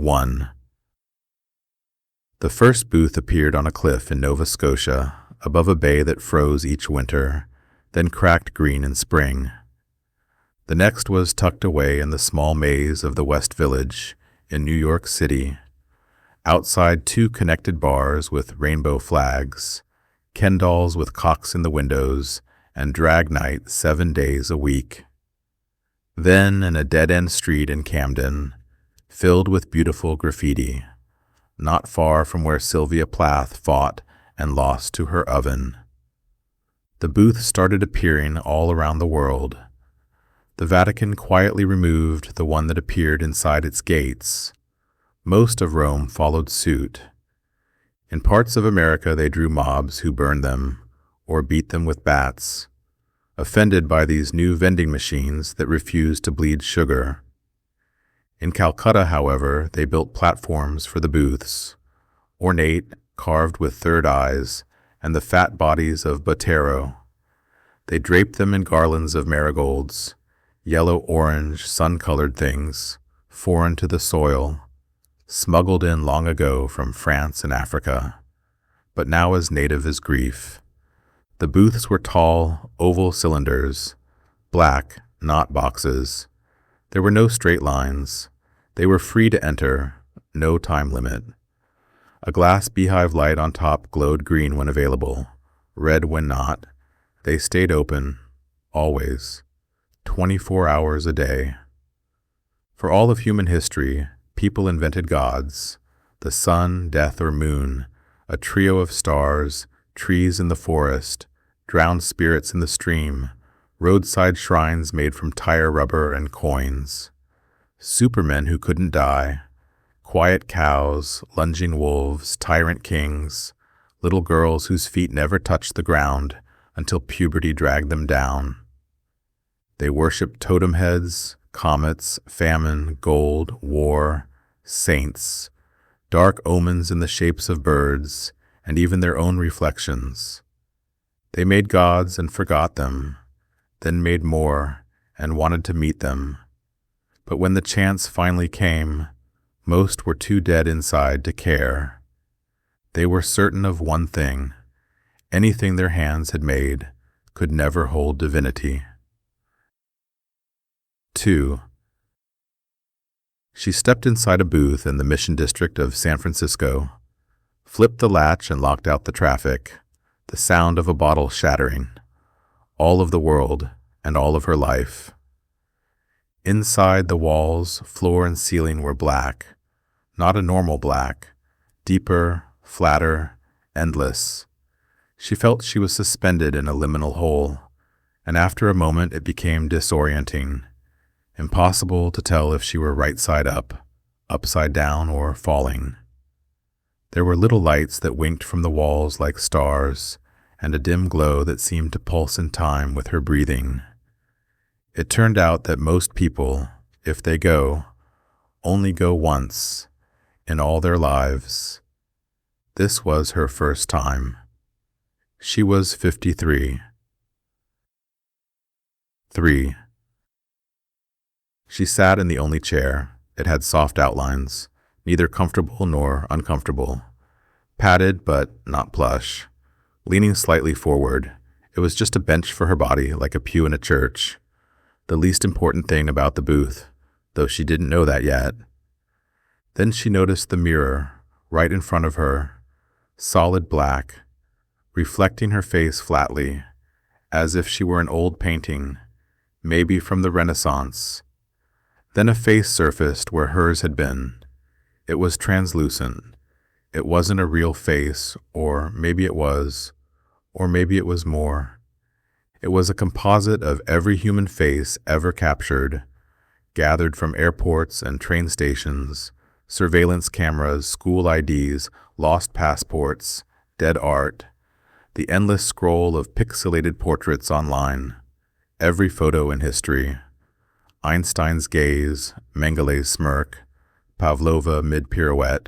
1. The first booth appeared on a cliff in Nova Scotia, above a bay that froze each winter, then cracked green in spring. The next was tucked away in the small maze of the West Village in New York City, outside 2 connected bars with rainbow flags, Ken dolls with cocks in the windows, and drag night 7 days a week. Then in a dead-end street in Camden, filled with beautiful graffiti, not far from where Sylvia Plath fought and lost to her oven. The booths started appearing all around the world. The Vatican quietly removed the one that appeared inside its gates. Most of Rome followed suit. In parts of America they drew mobs who burned them or beat them with bats, offended by these new vending machines that refused to bleed sugar. In Calcutta, however, they built platforms for the booths, ornate, carved with third eyes, and the fat bodies of Botero. They draped them in garlands of marigolds, yellow-orange, sun-colored things, foreign to the soil, smuggled in long ago from France and Africa, but now as native as grief. The booths were tall, oval cylinders, black, not boxes. There were no straight lines. They were free to enter, no time limit. A glass beehive light on top glowed green when available, red when not. They stayed open, always, 24 hours a day. For all of human history, people invented gods, the sun, death, or moon, a trio of stars, trees in the forest, drowned spirits in the stream, roadside shrines made from tire rubber and coins, supermen who couldn't die, quiet cows, lunging wolves, tyrant kings, little girls whose feet never touched the ground until puberty dragged them down. They worshipped totem heads, comets, famine, gold, war, saints, dark omens in the shapes of birds, and even their own reflections. They made gods and forgot them, then made more and wanted to meet them. But when the chance finally came, most were too dead inside to care. They were certain of one thing: anything their hands had made could never hold divinity. 2. She stepped inside a booth in the Mission District of San Francisco, flipped the latch and locked out the traffic, the sound of a bottle shattering, all of the world and all of her life. Inside, the walls, floor, and ceiling were black, not a normal black, deeper, flatter, endless. She felt she was suspended in a liminal hole, and after a moment it became disorienting, impossible to tell if she were right side up, upside down, or falling. There were little lights that winked from the walls like stars, and a dim glow that seemed to pulse in time with her breathing. It turned out that most people, if they go, only go once in all their lives. This was her first time. She was 53. 3. She sat in the only chair. It had soft outlines, neither comfortable nor uncomfortable. Padded, but not plush. Leaning slightly forward, it was just a bench for her body, like a pew in a church. The least important thing about the booth, though she didn't know that yet. Then she noticed the mirror, right in front of her, solid black, reflecting her face flatly, as if she were an old painting, maybe from the Renaissance. Then a face surfaced where hers had been. It was translucent. It wasn't a real face, or maybe it was more. It was a composite of every human face ever captured, gathered from airports and train stations, surveillance cameras, school IDs, lost passports, dead art, the endless scroll of pixelated portraits online, every photo in history. Einstein's gaze, Mengelé's smirk, Pavlova mid-pirouette,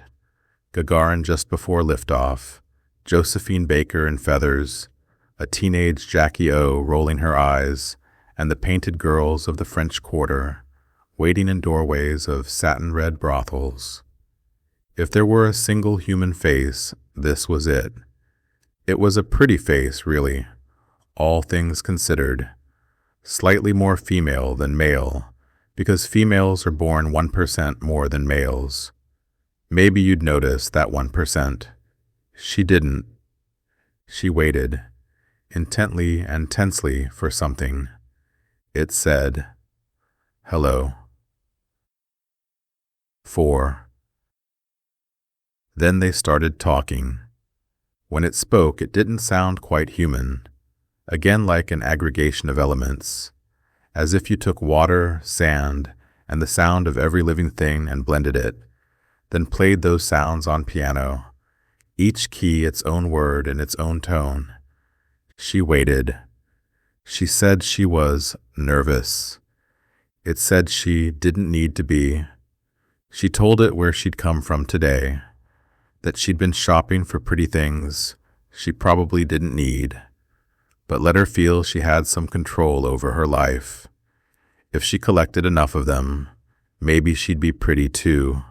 Gagarin just before liftoff, Josephine Baker in feathers, a teenage Jackie O rolling her eyes, and the painted girls of the French Quarter, waiting in doorways of satin-red brothels. If there were a single human face, this was it. It was a pretty face, really, all things considered. Slightly more female than male, because females are born 1% more than males. Maybe you'd notice that 1%. She didn't. She waited, intently and tensely, for something. It said, "Hello." 4. Then they started talking. When it spoke, it didn't sound quite human, again like an aggregation of elements, as if you took water, sand, and the sound of every living thing and blended it, then played those sounds on piano, each key its own word in its own tone. She waited. She said she was nervous. It said she didn't need to be. She told it where she'd come from today, that she'd been shopping for pretty things she probably didn't need, but let her feel she had some control over her life. If she collected enough of them, maybe she'd be pretty too,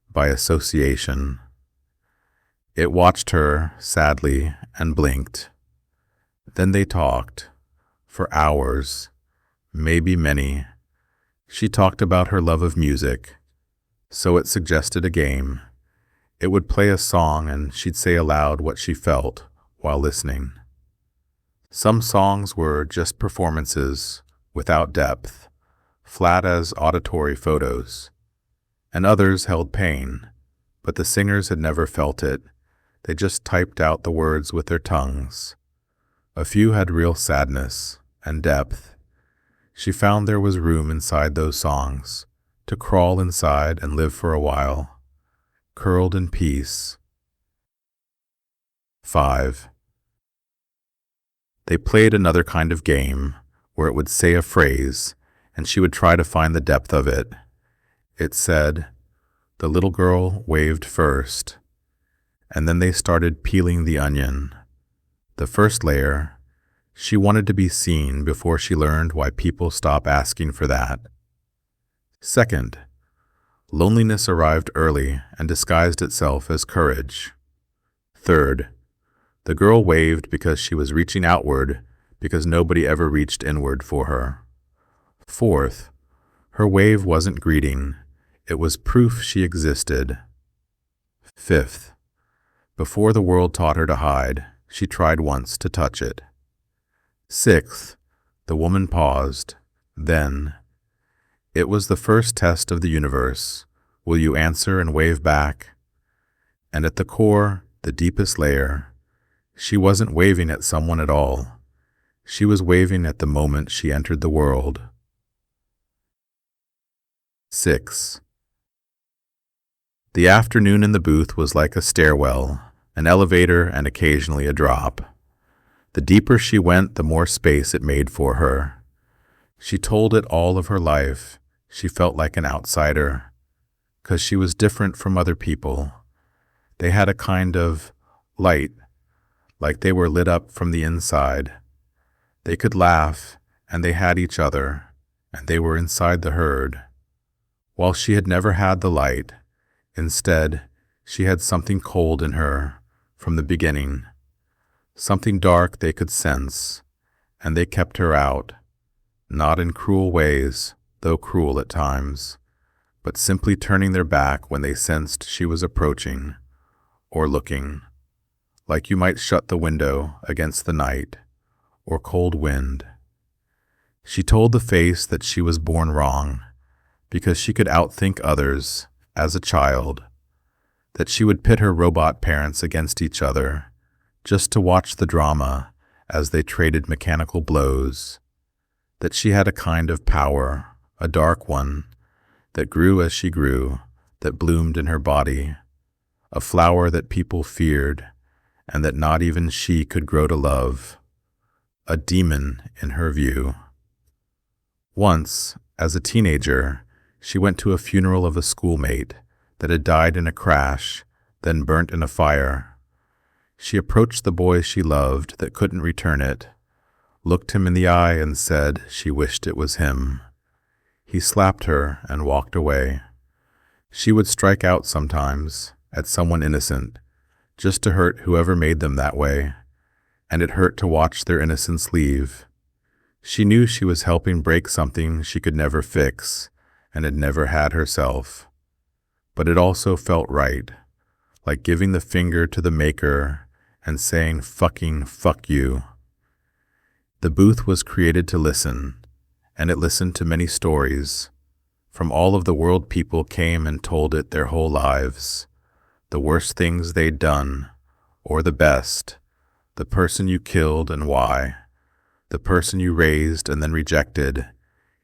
by association. It watched her, sadly, and blinked. Then they talked, for hours, maybe many. She talked about her love of music, so it suggested a game. It would play a song and she'd say aloud what she felt while listening. Some songs were just performances, without depth, flat as auditory photos, and others held pain, but the singers had never felt it. They just typed out the words with their tongues. A few had real sadness and depth. She found there was room inside those songs to crawl inside and live for a while, curled in peace. 5. They played another kind of game where it would say a phrase and she would try to find the depth of it. It said, "The little girl waved first," and then they started peeling the onion. The first layer, she wanted to be seen before she learned why people stop asking for that. Second, loneliness arrived early and disguised itself as courage. Third, the girl waved because she was reaching outward because nobody ever reached inward for her. Fourth, her wave wasn't greeting, it was proof she existed. Fifth, before the world taught her to hide, she tried once to touch it. Sixth, the woman paused. Then, it was the first test of the universe. Will you answer and wave back? And at the core, the deepest layer, she wasn't waving at someone at all. She was waving at the moment she entered the world. 6. The afternoon in the booth was like a stairwell, an elevator, and occasionally a drop. The deeper she went, the more space it made for her. She told it all of her life. She felt like an outsider, 'cause she was different from other people. They had a kind of light, like they were lit up from the inside. They could laugh, and they had each other, and they were inside the herd. While she had never had the light, instead, she had something cold in her from the beginning, something dark they could sense, and they kept her out, not in cruel ways, though cruel at times, but simply turning their back when they sensed she was approaching, or looking, like you might shut the window against the night, or cold wind. She told the face that she was born wrong, because she could outthink others as a child, that she would pit her robot parents against each other, just to watch the drama as they traded mechanical blows, that she had a kind of power, a dark one, that grew as she grew, that bloomed in her body, a flower that people feared, and that not even she could grow to love, a demon in her view. Once, as a teenager, she went to a funeral of a schoolmate that had died in a crash, then burnt in a fire. She approached the boy she loved that couldn't return it, looked him in the eye and said she wished it was him. He slapped her and walked away. She would strike out sometimes, at someone innocent, just to hurt whoever made them that way, and it hurt to watch their innocence leave. She knew she was helping break something she could never fix and had never had herself. But it also felt right, like giving the finger to the maker and saying fucking fuck you. The booth was created to listen, and it listened to many stories. From all of the world, people came and told it their whole lives. The worst things they'd done, or the best, the person you killed and why, the person you raised and then rejected,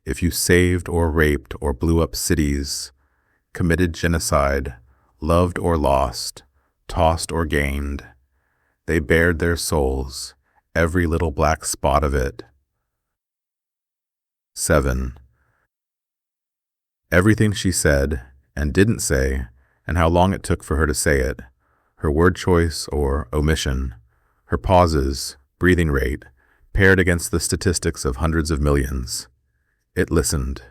if you saved or raped or blew up cities, committed genocide, loved or lost, tossed or gained. They bared their souls, every little black spot of it. 7. Everything she said and didn't say, and how long it took for her to say it, her word choice or omission, her pauses, breathing rate, paired against the statistics of hundreds of millions. It listened.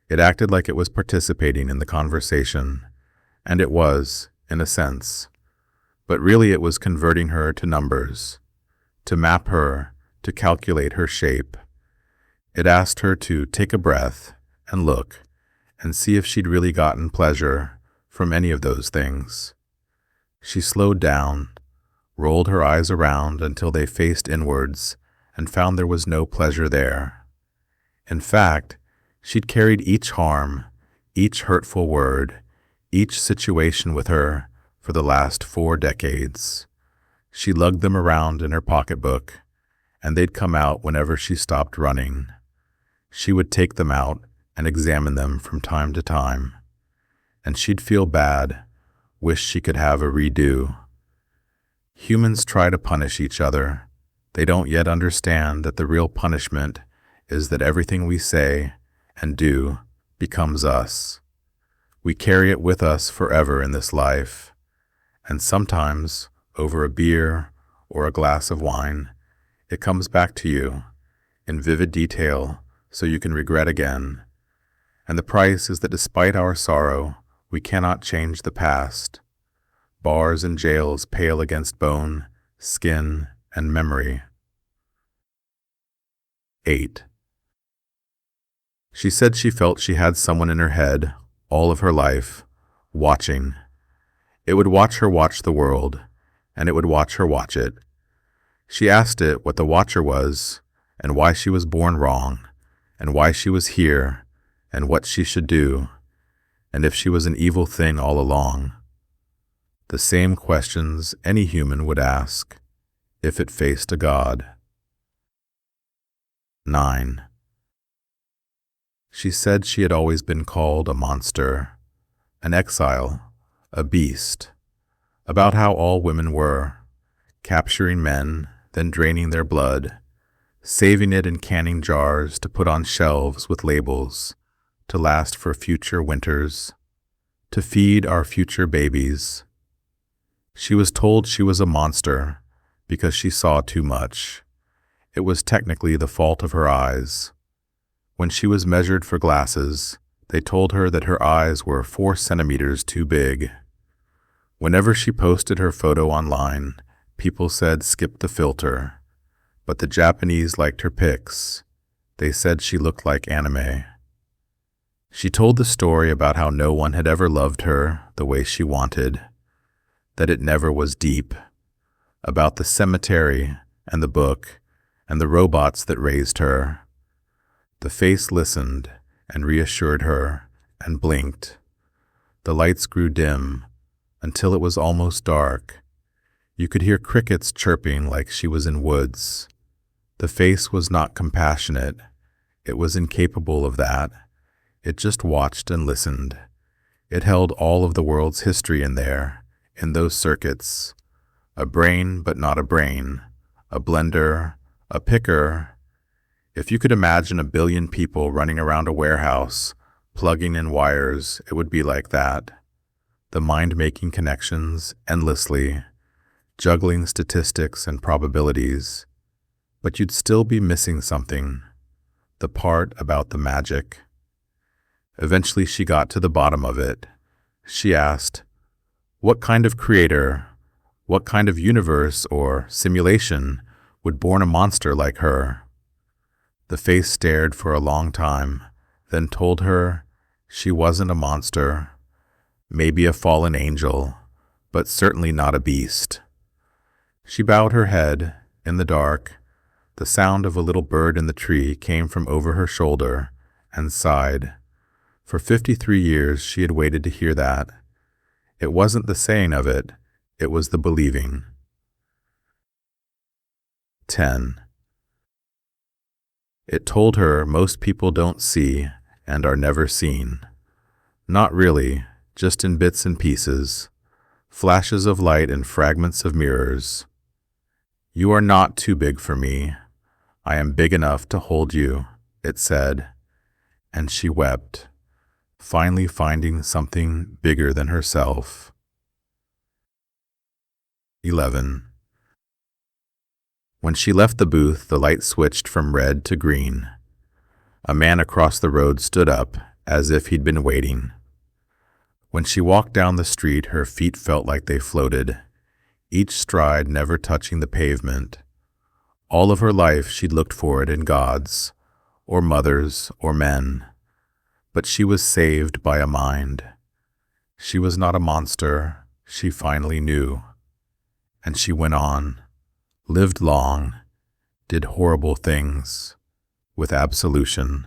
It acted like it was participating in the conversation, and it was, in a sense. But really it was converting her to numbers, to map her, to calculate her shape. It asked her to take a breath and look and see if she'd really gotten pleasure from any of those things. She slowed down, rolled her eyes around until they faced inwards, and found there was no pleasure there. In fact, she'd carried each harm, each hurtful word, each situation with her for the last 4 decades. She lugged them around in her pocketbook, and they'd come out whenever she stopped running. She would take them out and examine them from time to time, and she'd feel bad, wish she could have a redo. Humans try to punish each other. They don't yet understand that the real punishment is that everything we say and do becomes us. We carry it with us forever in this life, and sometimes, over a beer or a glass of wine, it comes back to you in vivid detail so you can regret again. And the price is that despite our sorrow, we cannot change the past. Bars and jails pale against bone, skin, and memory. 8. She said she felt she had someone in her head all of her life, watching. It would watch her watch the world, and it would watch her watch it. She asked it what the watcher was, and why she was born wrong, and why she was here, and what she should do, and if she was an evil thing all along. The same questions any human would ask if it faced a god. 9. She said she had always been called a monster, an exile, a beast, about how all women were, capturing men, then draining their blood, saving it in canning jars to put on shelves with labels, to last for future winters, to feed our future babies. She was told she was a monster because she saw too much. It was technically the fault of her eyes. When she was measured for glasses, they told her that her eyes were 4 centimeters too big. Whenever she posted her photo online, people said skip the filter, but the Japanese liked her pics. They said she looked like anime. She told the story about how no one had ever loved her the way she wanted, that it never was deep, about the cemetery and the book and the robots that raised her. The face listened and reassured her and blinked. The lights grew dim until it was almost dark. You could hear crickets chirping like she was in woods. The face was not compassionate. It was incapable of that. It just watched and listened. It held all of the world's history in there, in those circuits. A brain, but not a brain. A blender, a picker. If you could imagine 1 billion people running around a warehouse, plugging in wires, it would be like that. The mind making connections endlessly, juggling statistics and probabilities. But you'd still be missing something, the part about the magic. Eventually she got to the bottom of it. She asked, What kind of creator, what kind of universe or simulation would born a monster like her? The face stared for a long time, then told her she wasn't a monster, maybe a fallen angel, but certainly not a beast. She bowed her head. In the dark, the sound of a little bird in the tree came from over her shoulder, and sighed. For 53 years she had waited to hear that. It wasn't the saying of it, it was the believing. 10. It told her most people don't see and are never seen. Not really, just in bits and pieces, flashes of light and fragments of mirrors. You are not too big for me. I am big enough to hold you, it said, and she wept, finally finding something bigger than herself. 11. When she left the booth, the light switched from red to green. A man across the road stood up, as if he'd been waiting. When she walked down the street, her feet felt like they floated, each stride never touching the pavement. All of her life she'd looked for it in gods, or mothers, or men. But she was saved by a mind. She was not a monster, she finally knew. And she went on, lived long, did horrible things, with absolution.